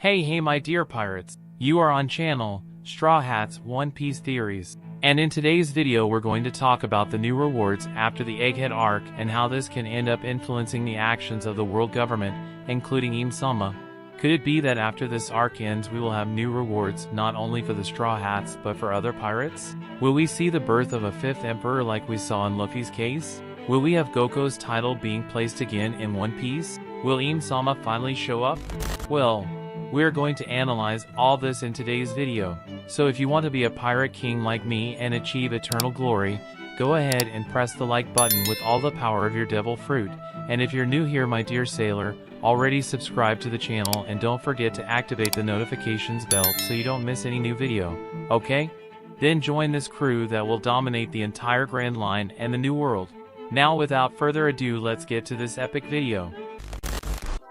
Hey my dear pirates, you are on channel Straw Hat's One Piece Theories. And in today's video we're going to talk about the new rewards after the Egghead Arc and how this can end up influencing the actions of the world government, including Im-sama. Could it be that after this arc ends we will have new rewards not only for the Straw Hats but for other pirates? Will we see the birth of a fifth emperor like we saw in Luffy's case? Will we have Goku's title being placed again in One Piece? Will Im-sama finally show up? Well, we're going to analyze all this in today's video. So if you want to be a pirate king like me and achieve eternal glory, go ahead and press the like button with all the power of your devil fruit. And if you're new here my dear sailor, already subscribe to the channel and don't forget to activate the notifications bell so you don't miss any new video, okay? Then join this crew that will dominate the entire Grand Line and the New World. Now without further ado let's get to this epic video.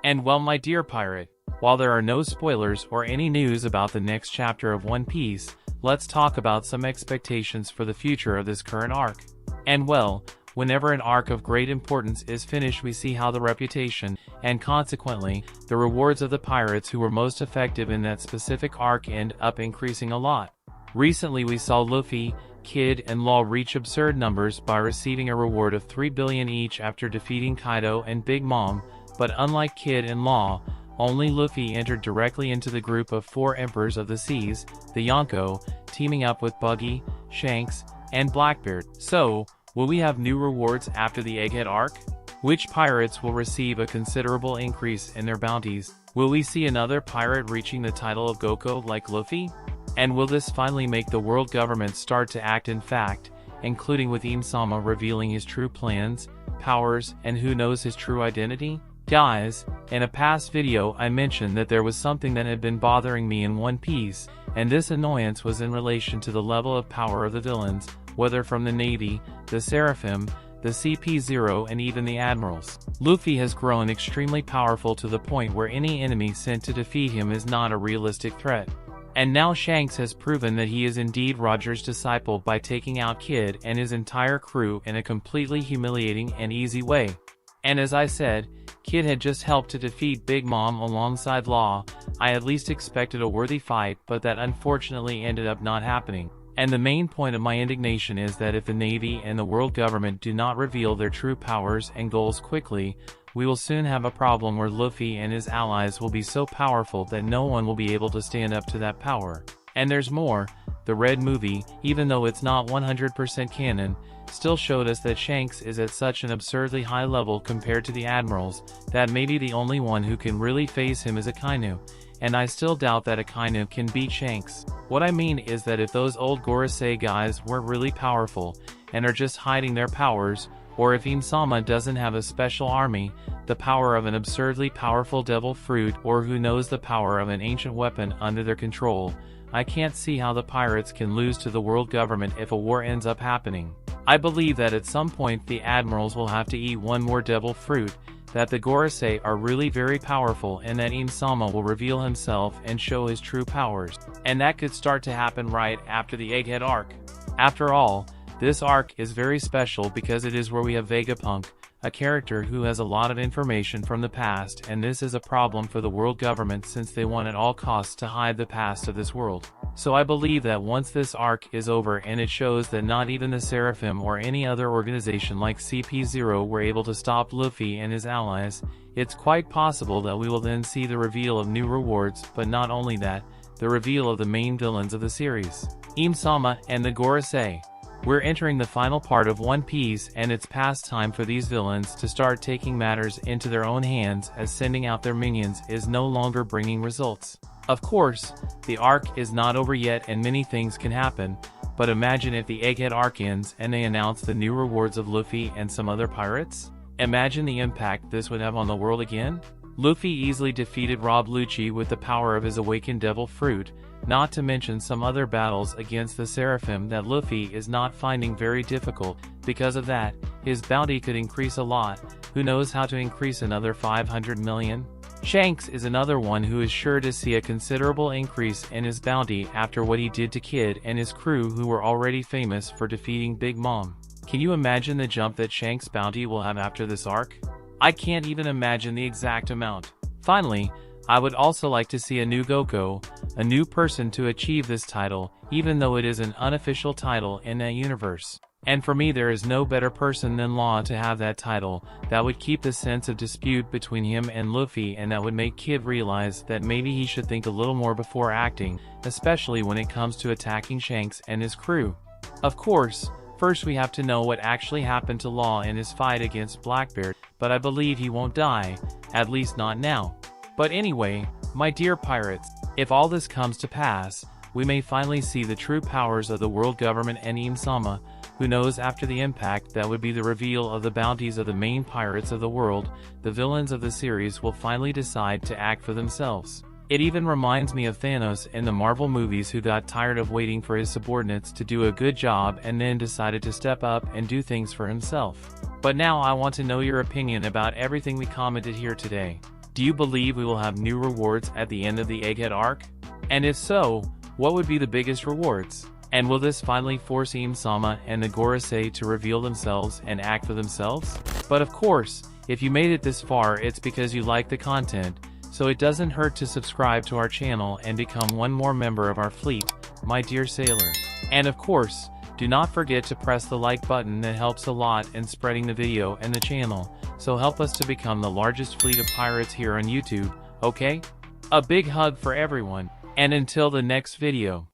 And well my dear pirate, while there are no spoilers or any news about the next chapter of One Piece, let's talk about some expectations for the future of this current arc. And well, whenever an arc of great importance is finished we see how the reputation, and consequently, the rewards of the pirates who were most effective in that specific arc end up increasing a lot. Recently we saw Luffy, Kid and Law reach absurd numbers by receiving a reward of 3 billion each after defeating Kaido and Big Mom, but unlike Kid and Law, only Luffy entered directly into the group of 4 Emperors of the Seas, the Yonko, teaming up with Buggy, Shanks, and Blackbeard. So, will we have new rewards after the Egghead Arc? Which pirates will receive a considerable increase in their bounties? Will we see another pirate reaching the title of Goku like Luffy? And will this finally make the world government start to act in fact, including with Im-sama revealing his true plans, powers, and who knows his true identity? Guys, in a past video I mentioned that there was something that had been bothering me in One Piece, and this annoyance was in relation to the level of power of the villains, whether from the Navy, the Seraphim, the CP0 and even the Admirals. Luffy has grown extremely powerful to the point where any enemy sent to defeat him is not a realistic threat. And now Shanks has proven that he is indeed Roger's disciple by taking out Kid and his entire crew in a completely humiliating and easy way. And as I said, Kid had just helped to defeat Big Mom alongside Law. I at least expected a worthy fight, but that unfortunately ended up not happening. And the main point of my indignation is that if the Navy and the world government do not reveal their true powers and goals quickly, we will soon have a problem where Luffy and his allies will be so powerful that no one will be able to stand up to that power. And there's more, the Red movie, even though it's not 100% canon, still showed us that Shanks is at such an absurdly high level compared to the Admirals, that maybe the only one who can really face him is Akainu. And I still doubt that Akainu can beat Shanks. What I mean is that if those old Gorosei guys weren't really powerful, and are just hiding their powers, or if Im-sama doesn't have a special army, the power of an absurdly powerful devil fruit, or who knows the power of an ancient weapon under their control, I can't see how the pirates can lose to the world government if a war ends up happening. I believe that at some point the Admirals will have to eat one more devil fruit, that the Gorosei are really very powerful and that Im-sama will reveal himself and show his true powers. And that could start to happen right after the Egghead Arc. After all, this arc is very special because it is where we have Vegapunk, a character who has a lot of information from the past, and this is a problem for the world government since they want at all costs to hide the past of this world. So I believe that once this arc is over and it shows that not even the Seraphim or any other organization like CP0 were able to stop Luffy and his allies, it's quite possible that we will then see the reveal of new rewards, but not only that, the reveal of the main villains of the series, Im-sama and the Gorosei. We're entering the final part of One Piece and it's past time for these villains to start taking matters into their own hands, as sending out their minions is no longer bringing results. Of course, the arc is not over yet and many things can happen, but imagine if the Egghead Arc ends and they announce the new rewards of Luffy and some other pirates? Imagine the impact this would have on the world again? Luffy easily defeated Rob Lucci with the power of his awakened devil fruit, not to mention some other battles against the Seraphim that Luffy is not finding very difficult. Because of that, his bounty could increase a lot. Who knows how to increase another 500 million? Shanks is another one who is sure to see a considerable increase in his bounty after what he did to Kid and his crew who were already famous for defeating Big Mom. Can you imagine the jump that Shanks' bounty will have after this arc? I can't even imagine the exact amount. Finally, I would also like to see a new Goku, a new person to achieve this title, even though it is an unofficial title in that universe. And for me, there is no better person than Law to have that title. That would keep the sense of dispute between him and Luffy, and that would make Kid realize that maybe he should think a little more before acting, especially when it comes to attacking Shanks and his crew. Of course, first we have to know what actually happened to Law in his fight against Blackbeard, but I believe he won't die, at least not now. But anyway, my dear pirates, if all this comes to pass, we may finally see the true powers of the world government and Im-sama. Who knows, after the impact that would be the reveal of the bounties of the main pirates of the world, the villains of the series will finally decide to act for themselves. It even reminds me of Thanos in the Marvel movies, who got tired of waiting for his subordinates to do a good job and then decided to step up and do things for himself. But now I want to know your opinion about everything we commented here today. Do you believe we will have new rewards at the end of the Egghead Arc? And if so, what would be the biggest rewards? And will this finally force Im-sama and the Gorosei to reveal themselves and act for themselves? But of course, if you made it this far, it's because you like the content, so it doesn't hurt to subscribe to our channel and become one more member of our fleet, my dear sailor. And of course, do not forget to press the like button. That helps a lot in spreading the video and the channel, so help us to become the largest fleet of pirates here on YouTube, okay? A big hug for everyone, and until the next video.